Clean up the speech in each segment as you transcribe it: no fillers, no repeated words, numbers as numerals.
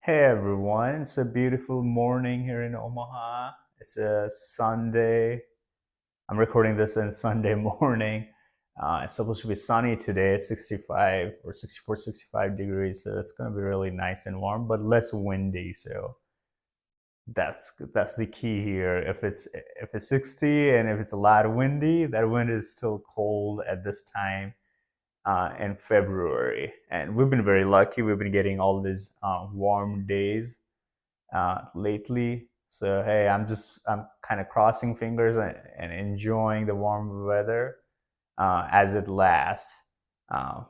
Hey everyone, it's a beautiful morning here in Omaha. It's a Sunday. I'm recording this on Sunday morning. It's supposed to be sunny today, 65 or 64, 65 degrees. So it's going to be really nice and warm, but less windy. So that's the key here. If it's 60 and if it's a lot windy, that wind is still cold at this time in February. And we've been very lucky. We've been getting all these warm days lately. So hey, I'm kind of crossing fingers and enjoying the warm weather as it lasts, uh,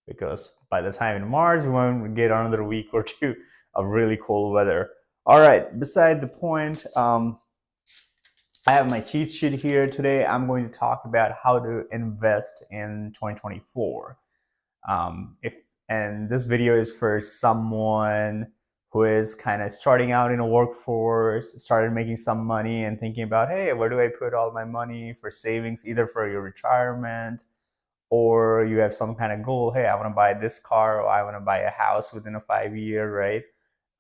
because by the time in March we won't get another week or two of really cold weather. All right. Beside the point, I have my cheat sheet here today. I'm going to talk about how to invest in 2024. If and this video is for someone who is kind of starting out in a workforce, started making some money and thinking about, hey, where do I put all my money for savings, either for your retirement or you have some kind of goal. Hey, I want to buy this car or I want to buy a house within a 5 year, right?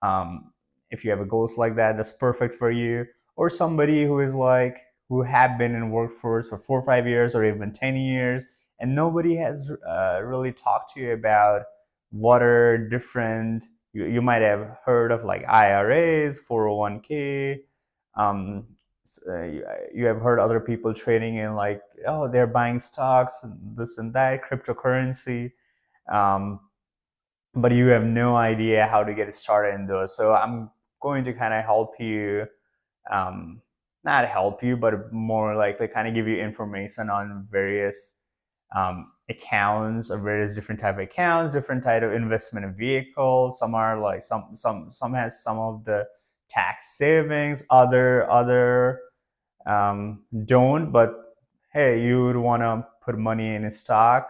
um, if you have a goals like that, that's perfect for you. Or somebody who is like who have been in workforce for 4 or 5 years or even 10 years and nobody has really talked to you about what are different. You might have heard of like IRAs, 401k. um, you have heard other people trading in, like, oh, they're buying stocks and this and that, cryptocurrency. um, but you have no idea how to get started in those. So I'm going to kind of help you, um, not help you, but more likely kind of give you information on various accounts or various different type of accounts, different type of investment vehicles. Some are like some has some of the tax savings, other don't. But hey, you would want to put money in a stock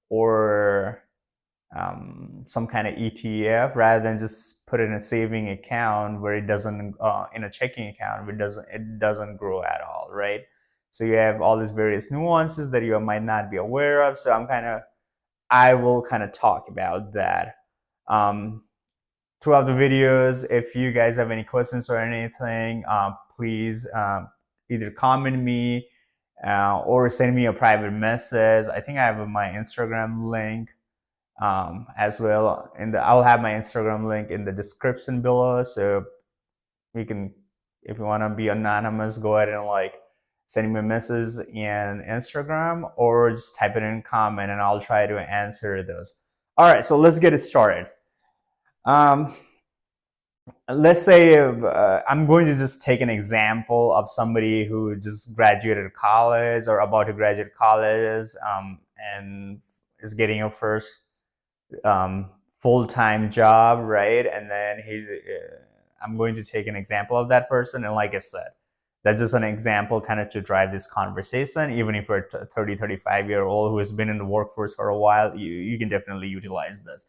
or some kind of ETF rather than just put it in a saving account where it doesn't, in a checking account where it doesn't grow at all, right? So you have all these various nuances that you might not be aware of. So I will kind of talk about that um, throughout the videos. If you guys have any questions or anything, please either comment me or send me a private message. I think I have my Instagram link as well. I'll have my Instagram link in the description below, so you can, if you want to be anonymous, go ahead and like send me a message in Instagram or just type it in comment and I'll try to answer those. All right, so let's get it started. Um, let's say I'm going to just take an example of somebody who just graduated college or about to graduate college, and is getting a first full-time job, right? And then I'm going to take an example of that person. And like I said, that's just an example kind of to drive this conversation. Even if you're a 30, 35-year old who has been in the workforce for a while, you can definitely utilize this.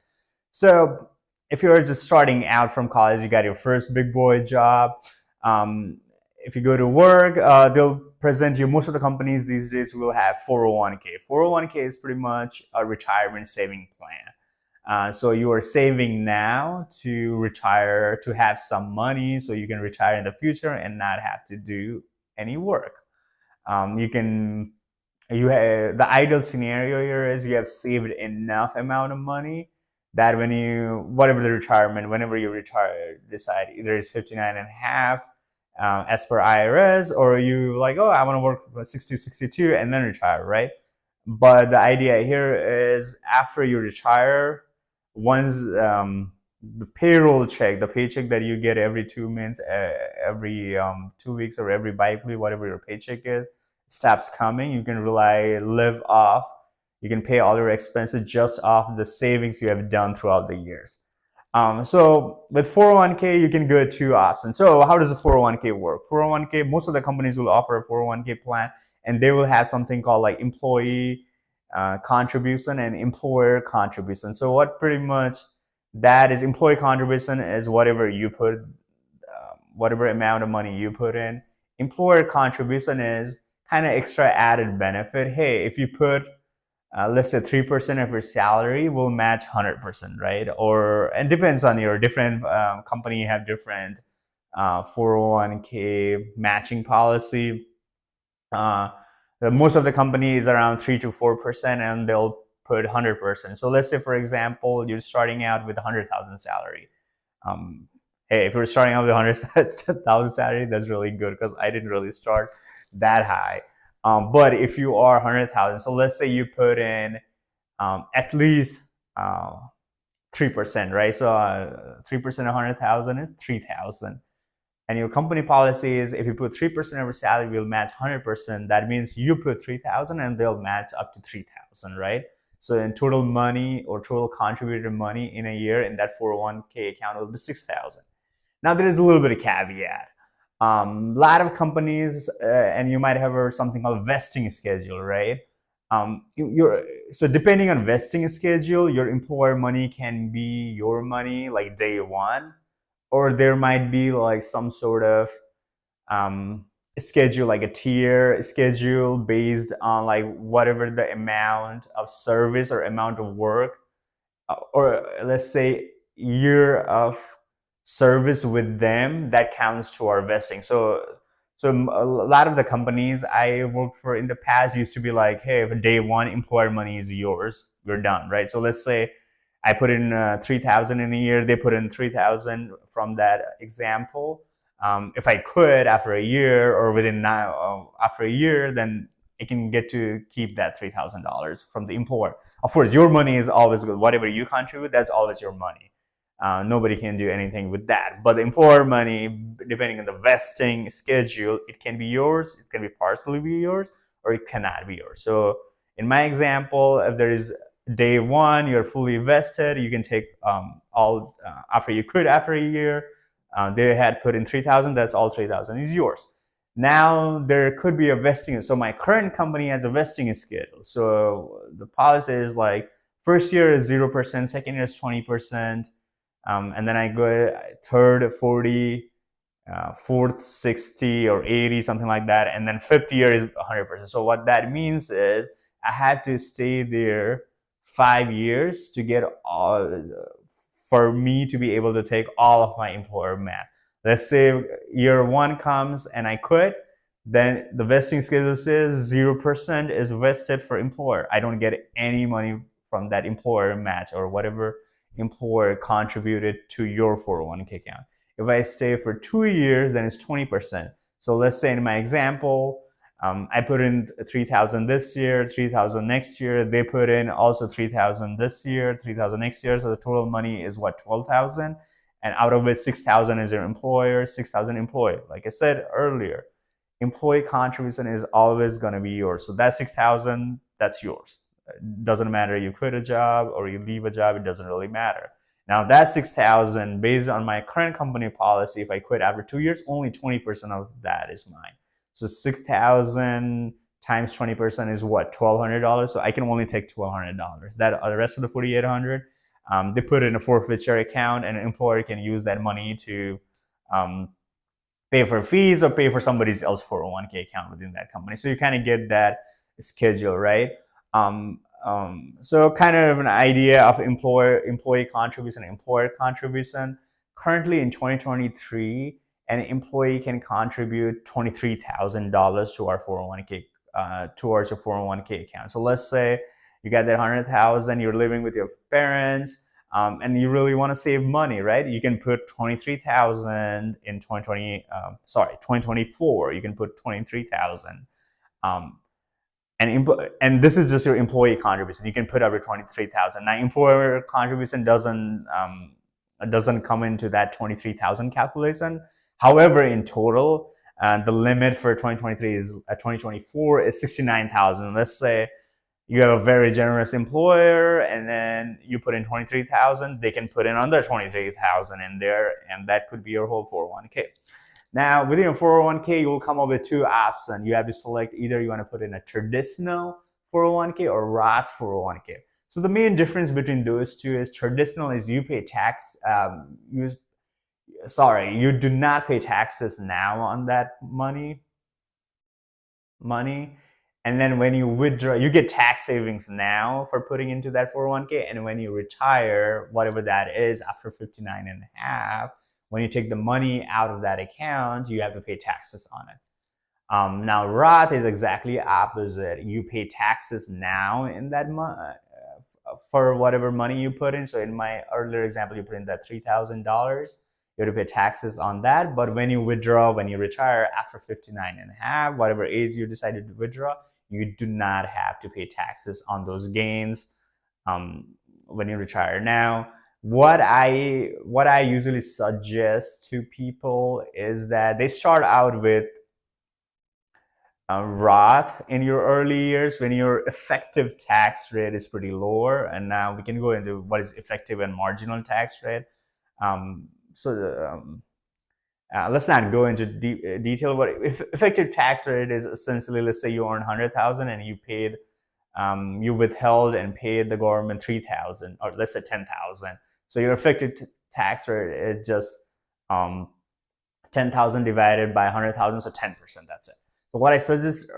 So if you're just starting out from college, you got your first big boy job. Um, if you go to work, they'll present you, most of the companies these days will have 401k. 401k is pretty much a retirement saving plan. So you are saving now to retire, to have some money so you can retire in the future and not have to do any work. You can, the ideal scenario here is you have saved enough amount of money that when you, whatever the retirement, whenever you retire, decide either it's 59 and a half as per IRS, or you like, oh, I want to work for 60, 62 and then retire, right? But the idea here is after you retire, once the payroll check, the paycheck that you get every 2 months, every 2 weeks, or every bi-weekly, whatever your paycheck is, stops coming, you can live off, you can pay all your expenses just off the savings you have done throughout the years. So with 401k, you can go two options. So how does a 401k work? 401k, most of the companies will offer a 401k plan, and they will have something called like employee contribution and employer contribution. So what pretty much that is, employee contribution is whatever you put, whatever amount of money you put in. Employer contribution is kind of extra added benefit. Hey, if you put let's say 3% of your salary will match 100%, right? Or it depends on your different company have different 401k matching policy. Uh, most of the company is around 3 to 4%, and they'll put 100%. So let's say, for example, you're starting out with 100,000 salary. Um, hey, if you're starting out with 100,000 salary, that's really good because I didn't really start that high. But if you are 100,000, so let's say you put in at least 3%, right? So 3% of 100,000 is 3,000. And your company policy is if you put 3% of your salary will match 100%, that means you put 3,000 and they'll match up to 3,000, right? So in total money or total contributed money in a year in that 401k account will be 6,000. Now there is a little bit of caveat. A lot of companies, and you might have heard something called vesting schedule, right? So depending on vesting schedule, your employer money can be your money like day one, or there might be like some sort of um, schedule, like a tier schedule based on like whatever the amount of service or amount of work, or let's say year of service with them that counts to our vesting. So a lot of the companies I worked for in the past used to be like, hey, if day one employer money is yours, you're done, right? So let's say I put in 3,000 in a year, they put in 3,000 from that example. If I could after a year or within now after a year, then I can get to keep that $3,000 from the employer. Of course, your money is always good. Whatever you contribute, that's always your money. Nobody can do anything with that. But the employer money, depending on the vesting schedule, it can be yours, it can be partially be yours, or it cannot be yours. So in my example, if there is day one, you're fully vested, you can take all after you could after a year. They had put in 3,000, that's all 3,000 is yours. Now there could be a vesting. So my current company has a vesting schedule. So the policy is like first year is 0%, second year is 20%, and then I go third 40, fourth 60 or 80, something like that, and then fifth year is 100%. So what that means is I had to stay there 5 years to get all, for me to be able to take all of my employer math. Let's say year one comes and I quit, then the vesting schedule says 0% is vested for employer. I don't get any money from that employer match or whatever employer contributed to your 401k account. If I stay for 2 years, then it's 20%. So let's say in my example, I put in 3,000 this year, 3,000 next year. They put in also 3,000 this year, 3,000 next year. So the total money is what, 12,000, and out of it, 6,000 is your employer, 6,000 employee. Like I said earlier, employee contribution is always going to be yours. So that 6,000, that's yours. It doesn't matter you quit a job or you leave a job. It doesn't really matter. Now that 6,000, based on my current company policy, if I quit after 2 years, only 20% of that is mine. So 6,000 times 20% is what, $1,200. So I can only take $1,200. That the rest of the 4,800, they put it in a forfeiture account, and an employer can use that money to pay for fees or pay for somebody else's 401k account within that company. So you kind of get that schedule, right? So kind of an idea of employee contribution and employer contribution. Currently in 2023, an employee can contribute $23,000 to our 401k, towards your 401k account. So let's say you got that 100,000, you're living with your parents, and you really want to save money, right? You can put 23,000 in 2024. You can put 23,000. Um, and this is just your employee contribution. You can put up to 23,000. Now, employer contribution doesn't come into that 23,000 calculation. However, in total, the limit for 2023 is 2024 is 69,000. Let's say you have a very generous employer, and then you put in 23,000. They can put in under 23,000 in there, and that could be your whole 401k. Now, within your 401k, you will come up with two options. You have to select either you want to put in a traditional 401k or Roth 401k. So the main difference between those two is traditional is you pay tax. You do not pay taxes now on that money, And then when you withdraw, you get tax savings now for putting into that 401k. And when you retire, whatever that is after 59 and a half, when you take the money out of that account, you have to pay taxes on it. Now, Roth is exactly opposite. You pay taxes now in that for whatever money you put in. So in my earlier example, you put in that $3,000. You have to pay taxes on that. But when you withdraw, when you retire after 59 and a half, whatever age you decided to withdraw, you do not have to pay taxes on those gains when you retire. Now, what I usually suggest to people is that they start out with Roth in your early years when your effective tax rate is pretty lower. And now we can go into what is effective and marginal tax rate. Um, so let's not go into detail. But if effective tax rate is essentially, let's say you earn 100,000 and you withheld and paid the government 3,000, or let's say 10,000. So your effective tax rate is just 10,000 divided by 100,000, so 10%. That's it. But what I suggest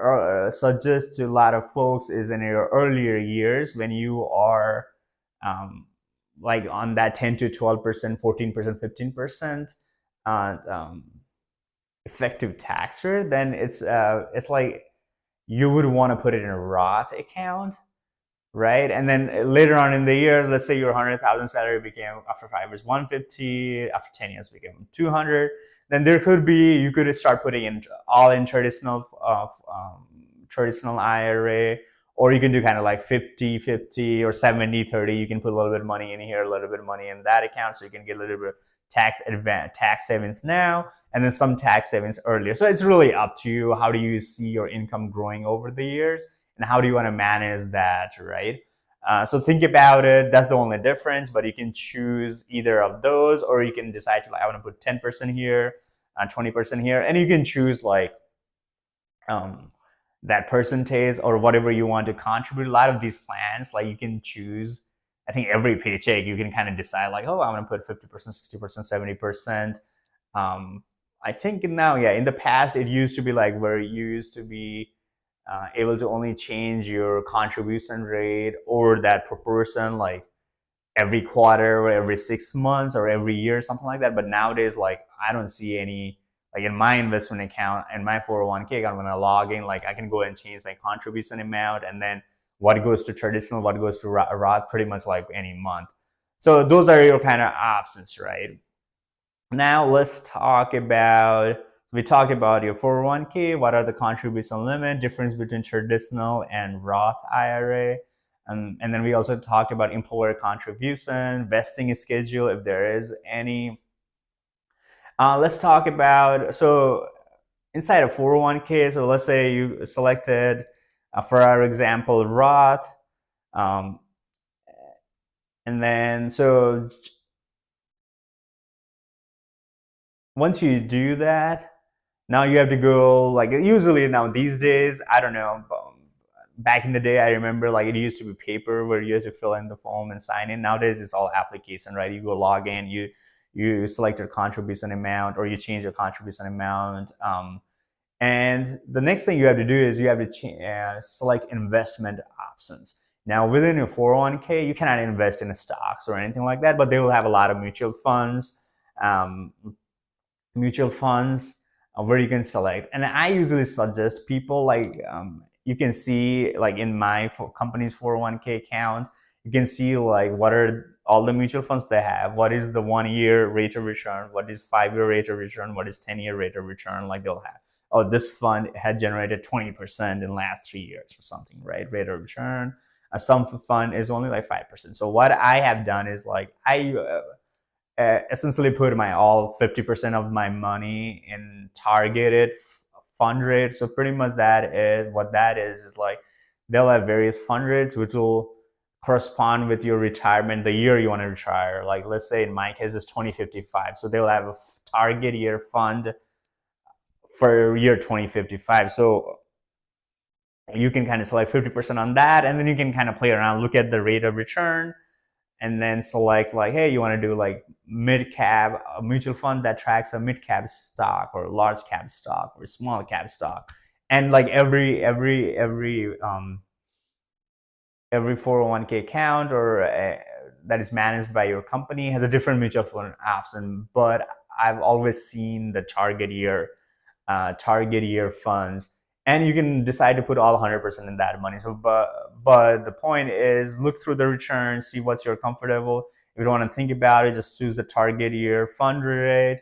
to a lot of folks is in your earlier years when you are like on that 10 to 12%, 14%, 15% effective tax rate, then it's like you would want to put it in a Roth account, right? And then later on in the year, let's say your 100,000 salary became after 5 years 150, after 10 years became 200. Then there could be, you could start putting in all in traditional IRA, or you can do kind of like 50-50 or 70-30. You can put a little bit of money in here, a little bit of money in that account, so you can get a little bit of tax savings now, and then some tax savings earlier. So it's really up to you. How do you see your income growing over the years, and how do you want to manage that, right? So think about it. That's the only difference, but you can choose either of those, or you can decide to, like, I want to put 10% here, 20% here, and you can choose like that percentage or whatever you want to contribute. A lot of these plans, like, you can choose, I think every paycheck you can kind of decide like, oh, I'm going to put 50%, 60%, 70%. I think now, yeah, in the past it used to be like where you used to be able to only change your contribution rate or that proportion like every quarter or every 6 months or every year, something like that. But nowadays, like, I don't see any, like in my investment account and my 401k account, when I log in, like I can go and change my contribution amount, and then what goes to traditional, what goes to Roth, pretty much like any month. So those are your kind of options, right? Now let's talk about, we talked about your 401k, what are the contribution limit, difference between traditional and Roth IRA. And then we also talked about employer contribution, vesting schedule, if there is any. Let's talk about, so inside a 401k, so let's say you selected, for our example, Roth. And then, so once you do that, now you have to go, like, usually now these days, I don't know, back in the day, I remember like it used to be paper where you had to fill in the form and sign in. Nowadays it's all application, right? You go log in, you select your contribution amount, or you change your contribution amount. And the next thing you have to do is you have to select investment options. Now within your 401k, you cannot invest in stocks or anything like that, but they will have a lot of mutual funds, where you can select. And I usually suggest people, like, you can see like in my company's 401k account, you can see like what are all the mutual funds they have, what is the 1-year rate of return, what is 5-year rate of return, what is 10-year rate of return. Like they'll have, oh, this fund had generated 20% in the last 3 years or something, right? Rate of return. Some fund is only like 5%. So what I have done is like I essentially put my all 50% of my money in targeted fund rates. So pretty much that is what that is like they'll have various fund rates which will correspond with your retirement, the year you want to retire. Like let's say in my case it's 2055, so they'll have a target year fund for year 2055. So you can kind of select 50% on that, and then you can kind of play around, look at the rate of return, and then select like, hey, you want to do like mid cap, a mutual fund that tracks a mid cap stock or large cap stock or small cap stock. and like every 401k account or that is managed by your company has a different mutual fund option. But I've always seen the target year funds, and you can decide to put all 100% in that money. So, but the point is, look through the returns, see what's your comfortable. If you don't want to think about it, just choose the target year fund rate.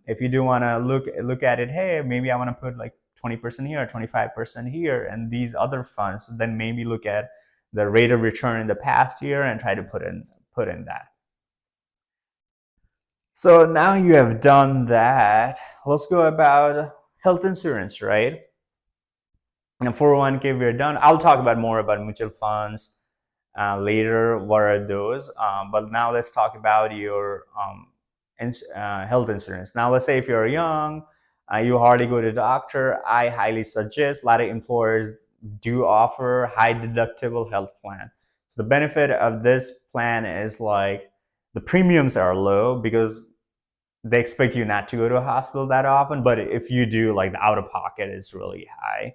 If you do want to look at it, hey, maybe I want to put like 20% here, 25% here, and these other funds. Then maybe look at the rate of return in the past year and try to put in that. So now you have done that. Let's go about health insurance, right? And 401k, we're done. I'll talk about more about mutual funds later. What are those? But now let's talk about your health insurance. Now, let's say if you're young, you hardly go to the doctor. I highly suggest, a lot of employers do offer high deductible health plan. So the benefit of this plan is like the premiums are low because they expect you not to go to a hospital that often. But if you do, like the out of pocket is really high,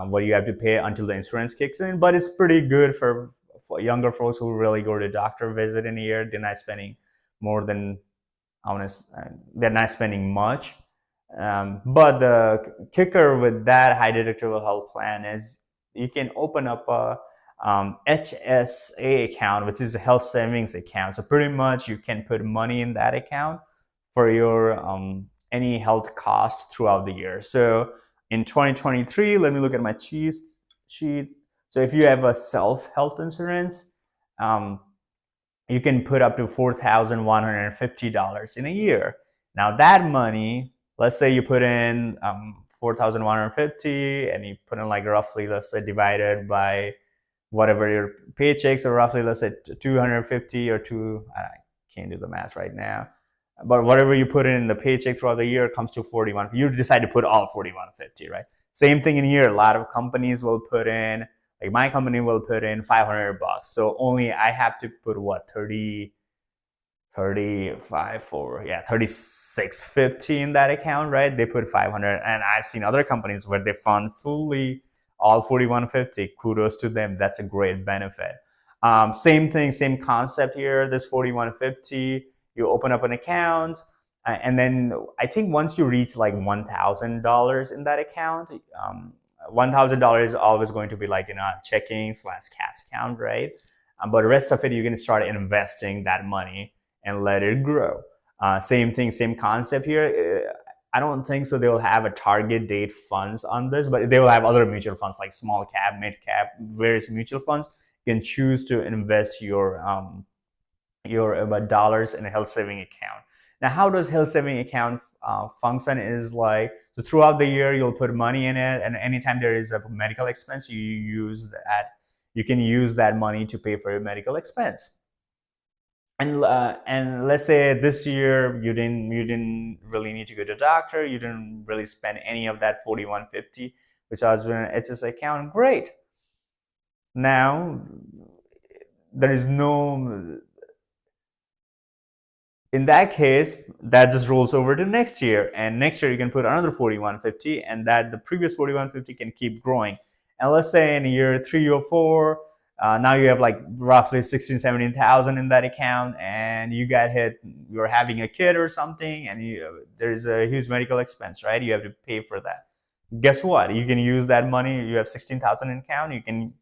what you have to pay until the insurance kicks in. But it's pretty good for younger folks who really go to doctor visit in a year. They're not spending more than they're not spending much. But the kicker with that high deductible health plan is you can open up a HSA account, which is a health savings account. So pretty much you can put money in that account for your any health cost throughout the year. So in 2023, let me look at my cheat sheet. So if you have a self health insurance, um, you can put up to $4,150 in a year. Now that money, let's say you put in 4,150 and you put in like roughly, let's say divided by whatever your paychecks are, roughly, let's say 250 or two, I can't do the math right now, but whatever you put in the paycheck throughout the year comes to 41. You decide to put all 4150, right? Same thing in here. A lot of companies will put in, like my company will put in $500. So only I have to put what, 35 for, yeah, 3650 in that account, right? They put 500. And I've seen other companies where they fund fully all 4150. Kudos to them. That's a great benefit. Same thing, same concept here. This 4150, you open up an account, and then I think once you reach like $1,000 in that account, $1,000 is always going to be like in a checking/cash account, right? But the rest of it, you can start investing that money and let it grow. Same thing, same concept here. I don't think so. They will have a target date funds on this, but they will have other mutual funds like small cap, mid cap, various mutual funds. You can choose to invest your dollars in a health saving account. Now, how does health saving account function? Is like, so throughout the year you'll put money in it, and anytime there is a medical expense, you can use that money to pay for your medical expense. And let's say this year you didn't really need to go to a doctor, you didn't really spend any of that 4150, which was in an HSA account. Great. Now there is no, in that case, that just rolls over to next year, and next year you can put another 4150, and that the previous 4150 can keep growing. And let's say in year 3 or 4, now you have like roughly 16,000 17,000 in that account, and you got hit, you're having a kid or something, and there's a huge medical expense, right? You have to pay for that. Guess what, you can use that money. You have 16,000 in account, you can,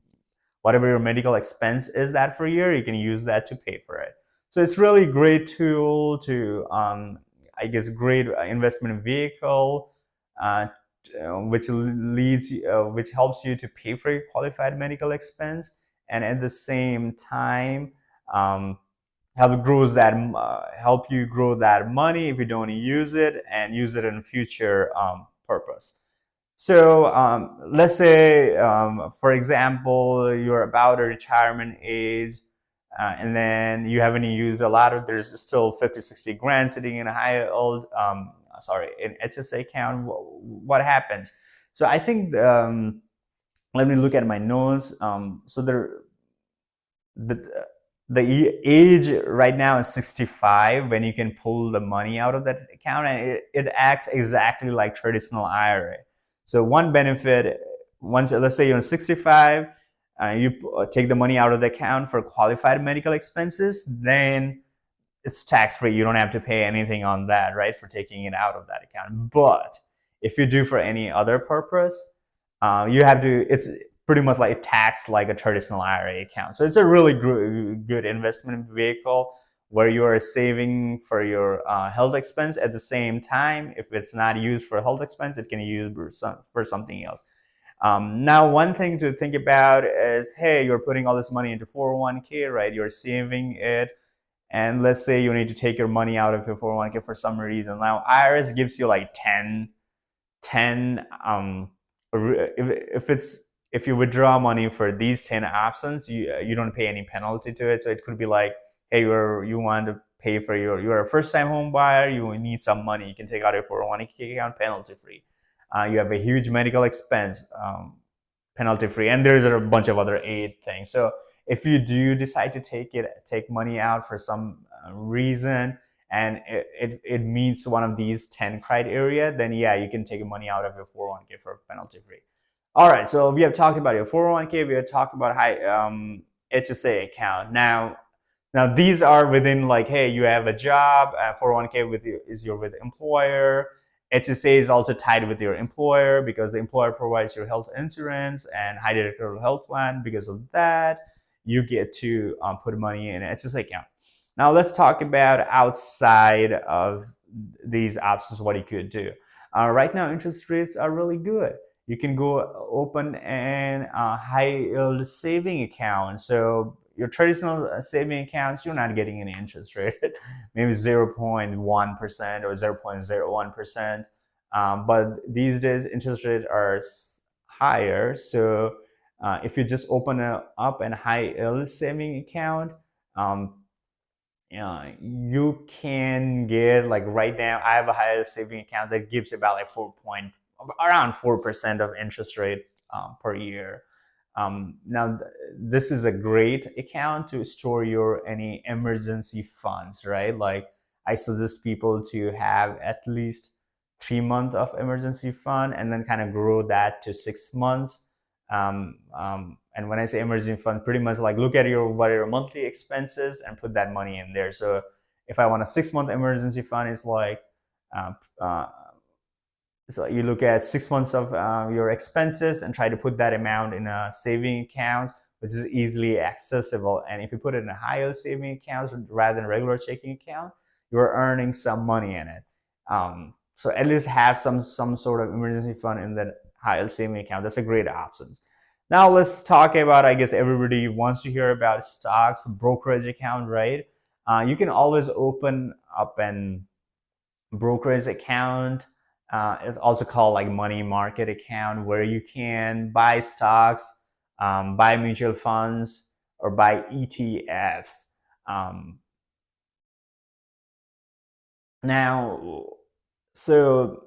whatever your medical expense is that for a year, you can use that to pay for it. So it's really a great tool to, I guess, great investment vehicle, which helps you to pay for your qualified medical expense, and at the same time, um, help you grow that money if you don't use it, and use it in future purpose. So let's say, for example, you're about a retirement age, and then you haven't used a lot of, there's still 50, 60 grand sitting in a in HSA account. What happens? So I think, let me look at my notes. So the, the age right now is 65 when you can pull the money out of that account, and it acts exactly like traditional IRA. So one benefit, once let's say you're 65, you take the money out of the account for qualified medical expenses, then it's tax free. You don't have to pay anything on that, right, for taking it out of that account. But if you do for any other purpose, you have to. It's pretty much like taxed like a traditional IRA account. So it's a really good investment vehicle where you are saving for your health expense at the same time. If it's not used for health expense, it can be used for something else. Now, one thing to think about is, hey, you're putting all this money into 401k, right? You're saving it, and let's say you need to take your money out of your 401k for some reason. Now IRS gives you like 10 if it's if you withdraw money for these 10 options, you don't pay any penalty to it. So it could be like, hey, you want to pay for you're a first time home buyer, you need some money, you can take out your 401k account penalty free. You have a huge medical expense, penalty free, and there's a bunch of other aid things. So if you do decide to take money out for some reason, and it meets one of these 10 criteria, then yeah, you can take money out of your 401k for penalty free. All right, so we have talked about your 401k, we have talked about HSA account. Now these are within, like, hey, you have a job, 401k is your with employer. HSA is also tied with your employer because the employer provides your health insurance and high deductible health plan. Because of that, you get to put money in an HSA account. Now let's talk about outside of these options, what you could do. Right now, interest rates are really good. You can go open an high yield saving account. So your traditional saving accounts, you're not getting any interest rate, maybe 0.1% or 0.01%. But these days, interest rates are higher. So if you just open up an high yield saving account, you can get, like, right now I have a high yield saving account that gives about like around 4% of interest rate per year. Now, this is a great account to store your any emergency funds, right? Like, I suggest people to have at least 3 months of emergency fund and then kind of grow that to 6 months. And when I say emergency fund, pretty much like look at what are your monthly expenses and put that money in there. So if I want a 6 month emergency fund, it's like uh, uh, so you look at 6 months of your expenses and try to put that amount in a saving account, which is easily accessible. And if you put it in a higher saving account rather than a regular checking account, you're earning some money in it. So at least have some sort of emergency fund in that higher saving account. That's a great option. Now let's talk about, I guess everybody wants to hear about stocks, brokerage account, right? You can always open up an brokerage account. It's also called like money market account, where you can buy stocks, buy mutual funds, or buy ETFs. Um, now, so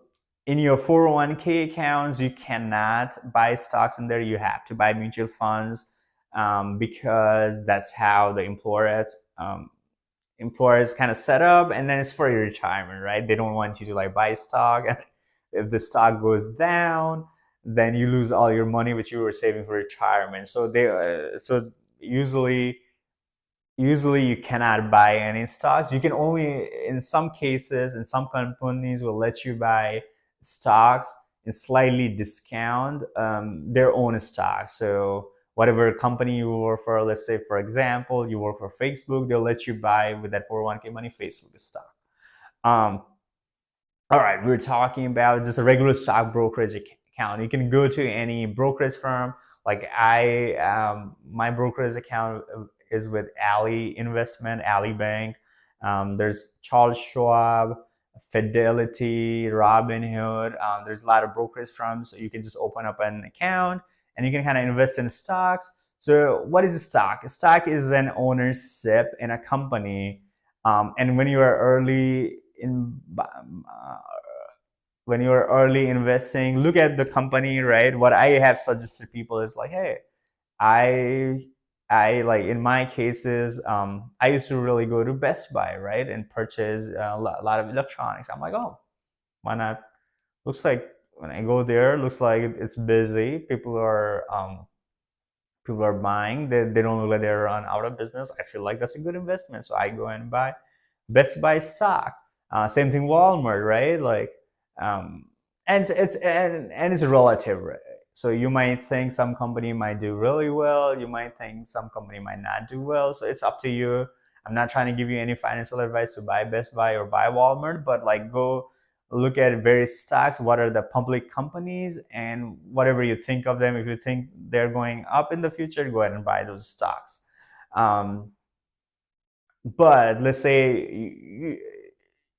in your 401k accounts, you cannot buy stocks in there. You have to buy mutual funds, because that's how the employers kind of set up, and then it's for your retirement, right? They don't want you to like buy stock, and if the stock goes down, then you lose all your money which you were saving for retirement. So usually you cannot buy any stocks. You can only, in some cases, in some companies will let you buy stocks in slightly discount their own stocks. So whatever company you work for, let's say for example you work for Facebook, they'll let you buy with that 401k money Facebook stock. um, all right, we're talking about just a regular stock brokerage account. You can go to any brokerage firm. Like my brokerage account is with Ali Investment, Ali Bank. There's Charles Schwab, Fidelity, Robinhood. There's a lot of brokerage firms, so you can just open up an account and you can kind of invest in stocks. So, what is a stock? A stock is an ownership in a company, and when you're early investing, look at the company, right? What I have suggested people is like, hey, I I like, in my cases, I used to really go to Best Buy, right, and purchase a lot of electronics. I'm like, oh, why not? Looks like when I go there, it looks like it's busy. People are buying. They don't look like they're run out of business. I feel like that's a good investment, so I go and buy Best Buy stock. Same thing, Walmart, right? Like, um, and it's relative, right? So you might think some company might do really well. You might think some company might not do well. So it's up to you. I'm not trying to give you any financial advice to buy Best Buy or buy Walmart, but like go look at various stocks. What are the public companies, and whatever you think of them, if you think they're going up in the future, go ahead and buy those stocks. um, but let's say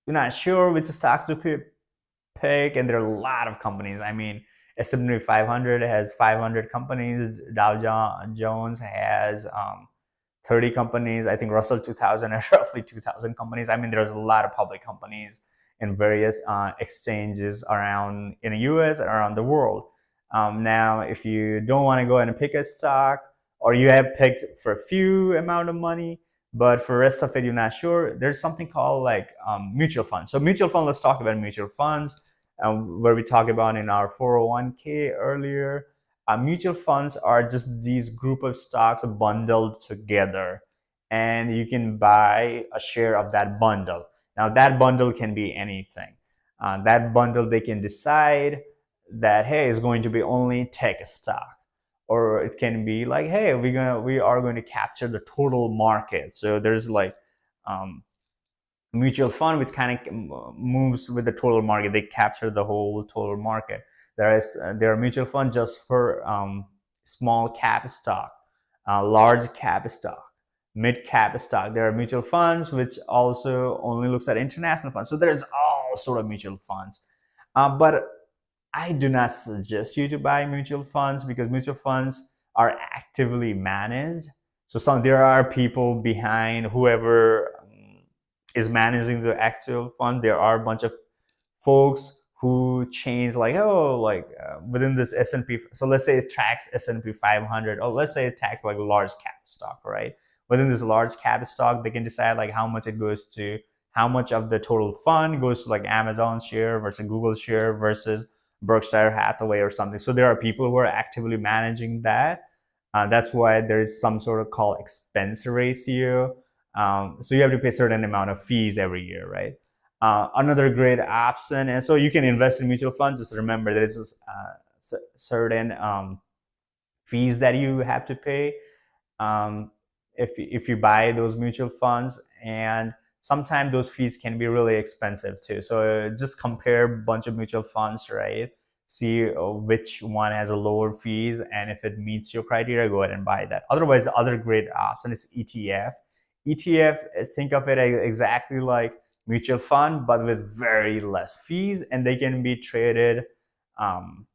you're not sure which stocks to pick, and there are a lot of companies. I mean, S&P 500 has 500 companies. Dow Jones has 30 companies. I think Russell 2000 has roughly 2,000 companies. I mean, there's a lot of public companies in various exchanges around in the US and around the world. Now, if you don't want to go ahead and pick a stock, or you have picked for a few amount of money, but for the rest of it you're not sure, there's something called like mutual funds. So mutual fund, let's talk about mutual funds, where we talked about in our 401k earlier. Mutual funds are just these group of stocks bundled together, and you can buy a share of that bundle. Now, that bundle can be anything. That bundle, they can decide that, hey, it's going to be only tech stock, or it can be like, hey, we are going to capture the total market. So there's like um, mutual fund which kind of moves with the total market. They capture the whole total market. There are mutual funds just for small cap stock, large cap stock, mid cap stock. There are mutual funds which also only looks at international funds. So there's all sort of mutual funds. But I do not suggest you to buy mutual funds, because mutual funds are actively managed. So there are people behind whoever is managing the actual fund. There are a bunch of folks who change, like, oh, like within this S&P. So let's say it tracks S&P 500, or let's say it tracks like large cap stock, right? Within this large cap stock, they can decide like how much it goes to, how much of the total fund goes to like Amazon share versus Google share versus Berkshire Hathaway or something. So there are people who are actively managing that. That's why there is some sort of called expense ratio. So you have to pay a certain amount of fees every year, right? Another great option, and so you can invest in mutual funds. Just remember there is certain fees that you have to pay if you buy those mutual funds, and sometimes those fees can be really expensive too. So just compare a bunch of mutual funds, right? See which one has a lower fees, and if it meets your criteria, go ahead and buy that. Otherwise, the other great option is ETF. ETF, think of it exactly like mutual fund, but with very less fees, and they can be traded um,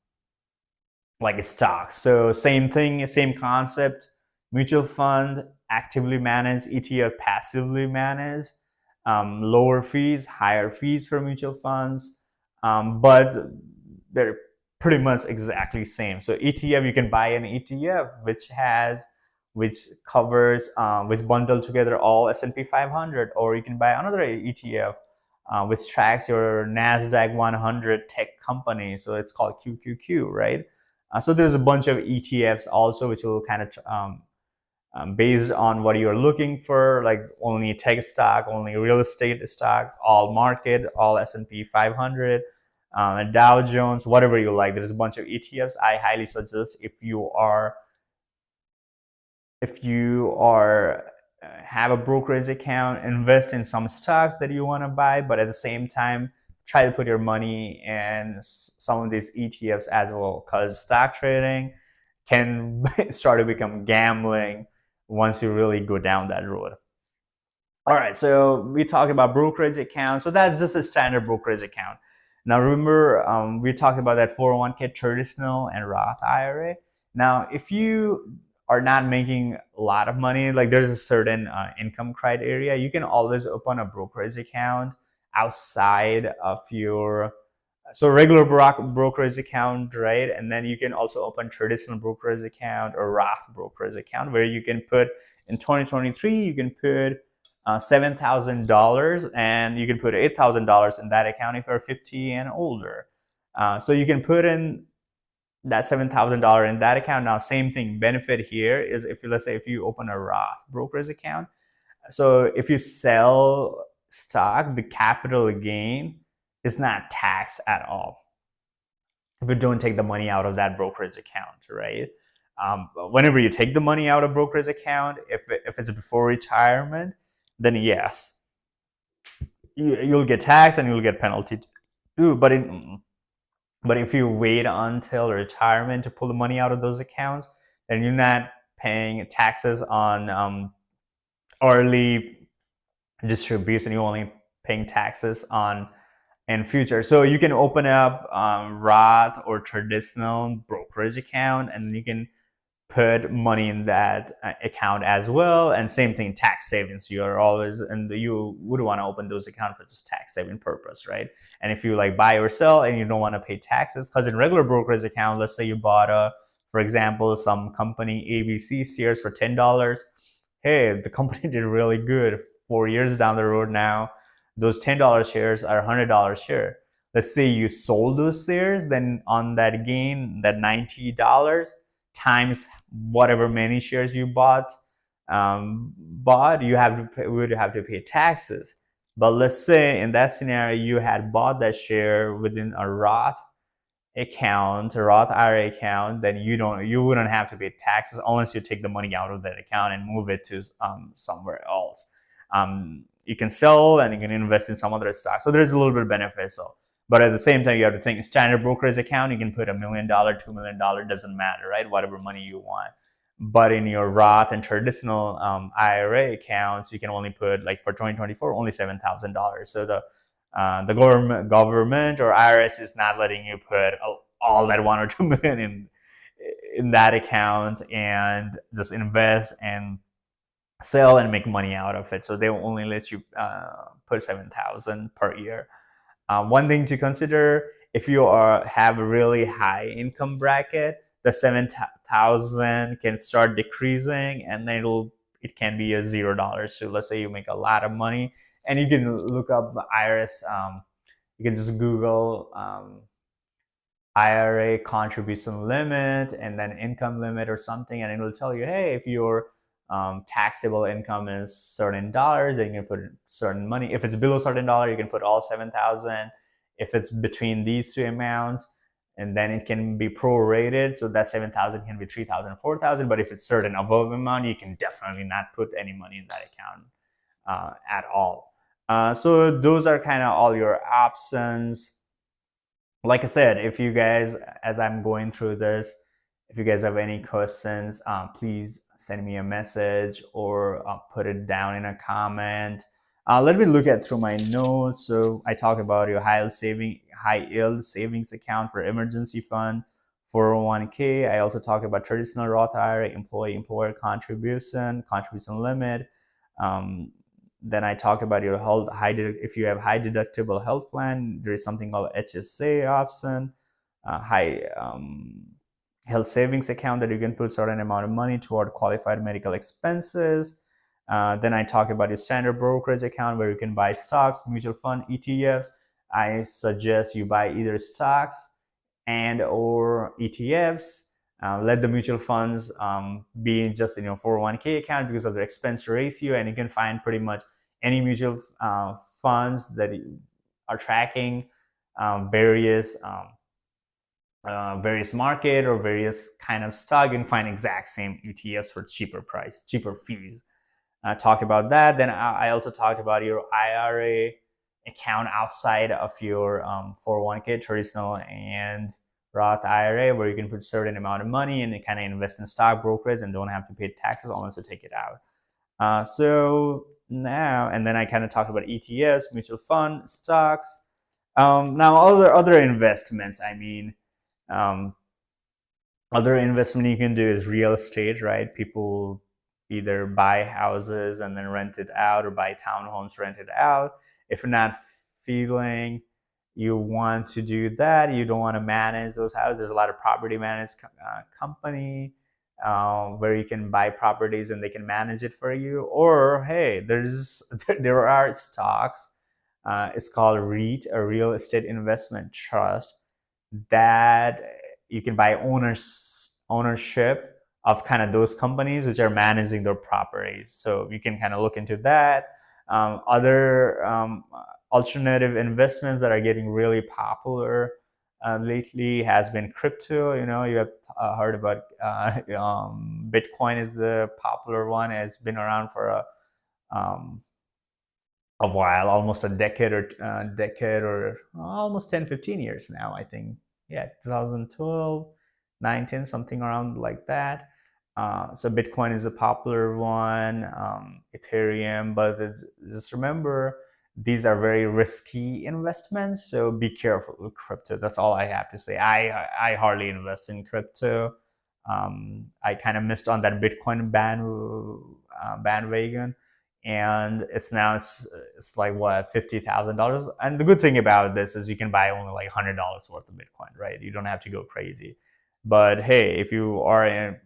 like stocks. So same thing, same concept. Mutual fund, actively managed. ETF, passively managed. Lower fees, higher fees for mutual funds, but they're pretty much exactly same. So ETF, you can buy an ETF which covers which bundle together all S&P 500, or you can buy another ETF which tracks your Nasdaq 100 tech companies. So it's called QQQ, right? So there's a bunch of ETFs also, which will kind of based on what you're looking for, like only tech stock, only real estate stock, all market, all S&P 500, Dow Jones, whatever you like. There's a bunch of ETFs. I highly suggest if you are have a brokerage account, invest in some stocks that you want to buy, but at the same time try to put your money in some of these ETFs as well, because stock trading can start to become gambling once you really go down that road. All right, so we talked about brokerage account. So that's just a standard brokerage account. Now remember, we talked about that 401k, traditional and Roth IRA. Now, if you are not making a lot of money, like there's a certain income criteria, you can always open a brokerage account outside of your regular brokerage account, right? And then you can also open traditional brokerage account or Roth brokerage account, where you can put in 2023 you can put $7,000, and you can put $8,000 in that account if you're 50 and older. So you can put in that $7,000 in that account. Now, same thing. Benefit here is if you, let's say, if you open a Roth brokerage account. So if you sell stock, the capital gain is not taxed at all if you don't take the money out of that brokerage account, right? Whenever you take the money out of brokerage account, if it's before retirement, then yes, you'll get taxed and you'll get penalty too. But if you wait until retirement to pull the money out of those accounts, then you're not paying taxes on early distribution. You're only paying taxes on in future. So you can open up Roth or traditional brokerage account, and you can put money in that account as well. And same thing, tax savings. You are always, and you would want to open those accounts for just tax saving purpose, right? And if you like buy or sell and you don't want to pay taxes, because in regular brokerage account, let's say you bought for example, some company ABC shares for $10. Hey, the company did really good. 4 years down the road now, those $10 shares are $100 share. Let's say you sold those shares, then on that gain, that $90 times whatever many shares you bought, would have to pay taxes. But let's say in that scenario you had bought that share within a Roth IRA account, then you wouldn't have to pay taxes unless you take the money out of that account and move it to somewhere else. You can sell and you can invest in some other stock. So there's a little bit of benefit. So, but at the same time, you have to think standard brokerage account. You can put $1 million, $2 million, doesn't matter, right? Whatever money you want. But in your Roth and traditional IRA accounts, you can only put, like for 2024, only $7,000. So the government or IRS is not letting you put all that 1 or 2 million in that account and just invest and sell and make money out of it. So they will only let you put 7,000 per year. One thing to consider, if you have a really high income bracket, the 7,000 can start decreasing, and then it can be a $0. So let's say you make a lot of money, and you can look up IRS. You can just Google IRA contribution limit and then income limit or something, and it will tell you, hey, if your taxable income is certain dollars, then you can put certain money. If it's below certain dollar, you can put all 7,000. If it's between these two amounts, and then it can be prorated, so that 7,000 can be 3,000, 4,000. But if it's certain above amount, you can definitely not put any money in that account at all. So those are kind of all your options. Like I said, if you guys, as I'm going through this, if you guys have any questions, please send me a message or put it down in a comment. Let me look at through my notes. So I talk about your high yield savings account for emergency fund, 401k. I also talk about traditional Roth IRA, employer contribution limit. Then I talked about your health if you have high deductible health plan, there is something called HSA option, high health savings account that you can put certain amount of money toward qualified medical expenses. Then I talk about your standard brokerage account where you can buy stocks, mutual fund, ETFs. I suggest you buy either stocks and or ETFs. Let the mutual funds be just in your 401k account because of the expense ratio, and you can find pretty much any mutual funds that are tracking various market or various kind of stock. You can find exact same ETFs for cheaper fees. Talked about that. Then I also talked about your IRA account outside of your 401k, traditional and Roth IRA, where you can put a certain amount of money and kind of invest in stock brokerage and don't have to pay taxes unless you take it out. So now, and then I kind of talked about ETFs, mutual fund, stocks. Now other investments. I mean, other investment you can do is real estate, right? People either buy houses and then rent it out, or buy townhomes, rent it out. If you're not feeling you want to do that, you don't want to manage those houses, there's a lot of property managed company where you can buy properties and they can manage it for you. Or hey, there are stocks. It's called REIT, a real estate investment trust. that you can buy ownership of kind of those companies which are managing their properties. So you can kind of look into that. Other alternative investments that are getting really popular lately has been crypto. You have heard about Bitcoin is the popular one. It's been around for um, a while, almost a decade or almost 10, 15 years now, I think. Yeah, 2012, 19, something around like that. So Bitcoin is a popular one, Ethereum, but just remember, these are very risky investments, so be careful with crypto. That's all I have to say. I hardly invest in crypto. I kind of missed on that Bitcoin bandwagon, and it's like what, $50,000. And the good thing about this is you can buy only like $100 worth of Bitcoin, right? You don't have to go crazy. But hey, if you are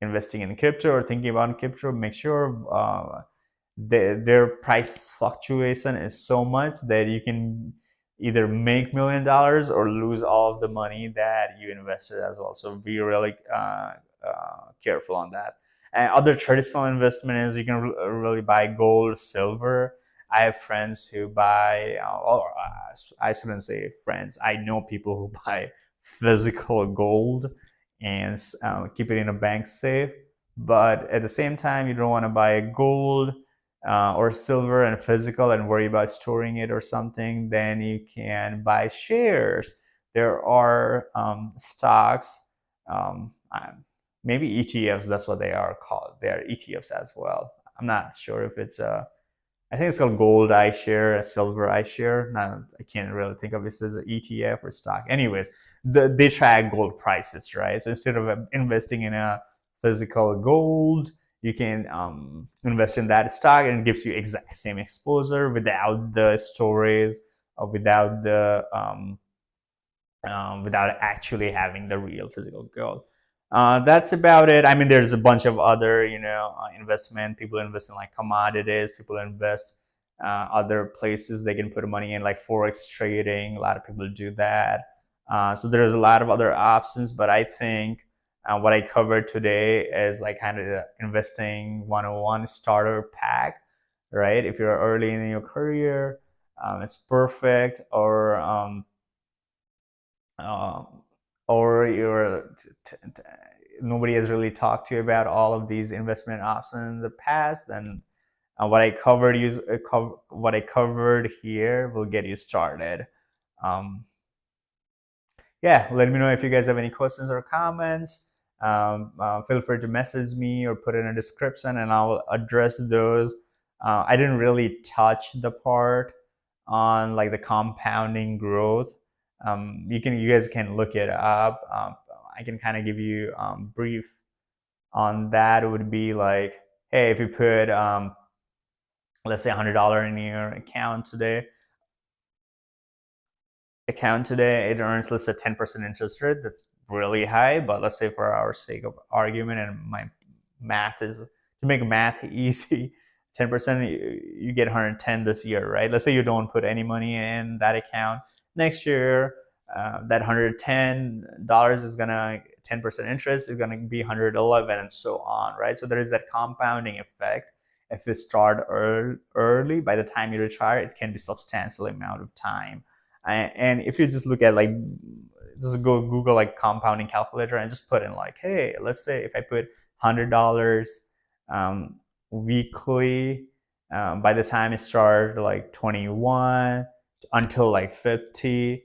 investing in crypto or thinking about crypto, make sure their price fluctuation is so much that you can either make $1 million or lose all of the money that you invested as well. So be really careful on that. And other traditional investment is you can really buy gold, silver. I have friends who buy, or I shouldn't say friends. I know people who buy physical gold and keep it in a bank safe. But at the same time, you don't want to buy gold or silver and physical and worry about storing it or something. Then you can buy shares. There are stocks, um, maybe ETFs. That's what they are called. They are ETFs as well. I'm not sure if it's I think it's called gold iShare, a silver iShare. Now I can't really think of it as an ETF or stock. Anyways, they track gold prices, right? So instead of investing in a physical gold, you can invest in that stock, and it gives you exact same exposure without the storage or without actually having the real physical gold. That's about it. I mean, there's a bunch of other, investment. People invest in like commodities. People invest other places they can put money in, like forex trading. A lot of people do that. So there's a lot of other options, but I think what I covered today is like kind of the investing 101 starter pack, right? If you're early in your career, it's perfect. Um, or nobody has really talked to you about all of these investment options in the past, then what I covered here will get you started. Um, yeah, let me know if you guys have any questions or comments. Feel free to message me or put it in a description, and I'll address those. I didn't really touch the part on like the compounding growth. You guys can look it up. I can kind of give you brief on that. It would be like, hey, if you put let's say $100 in your account today, it earns, let's say, 10% interest rate. That's really high, but let's say for our sake of argument, and my math is to make math easy, 10%, you get 110 this year, right? Let's say you don't put any money in that account. Next year, that $110 is gonna 10% interest is gonna be 111, and so on, right? So there is that compounding effect. If you start early, by the time you retire, it can be substantial amount of time. And if you just look at like, just go Google like compounding calculator and just put in like, hey, let's say if I put $100 weekly, by the time you start like 21 until like 50,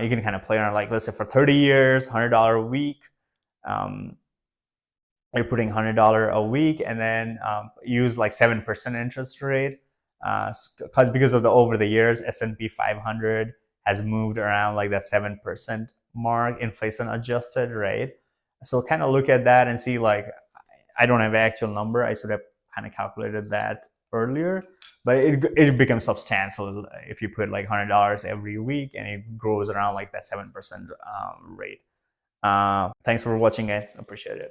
you can kind of play around, like, let's say for 30 years, $100 a week. Um, you're putting $100 a week, and then use like 7% interest rate, because of the over the years S&P 500 has moved around like that 7% mark, inflation adjusted, right? So kind of look at that and see, like, I don't have an actual number. I should have kind of calculated that earlier, but it becomes substantial if you put like $100 every week, and it grows around like that 7% rate. Thanks for watching it. Appreciate it.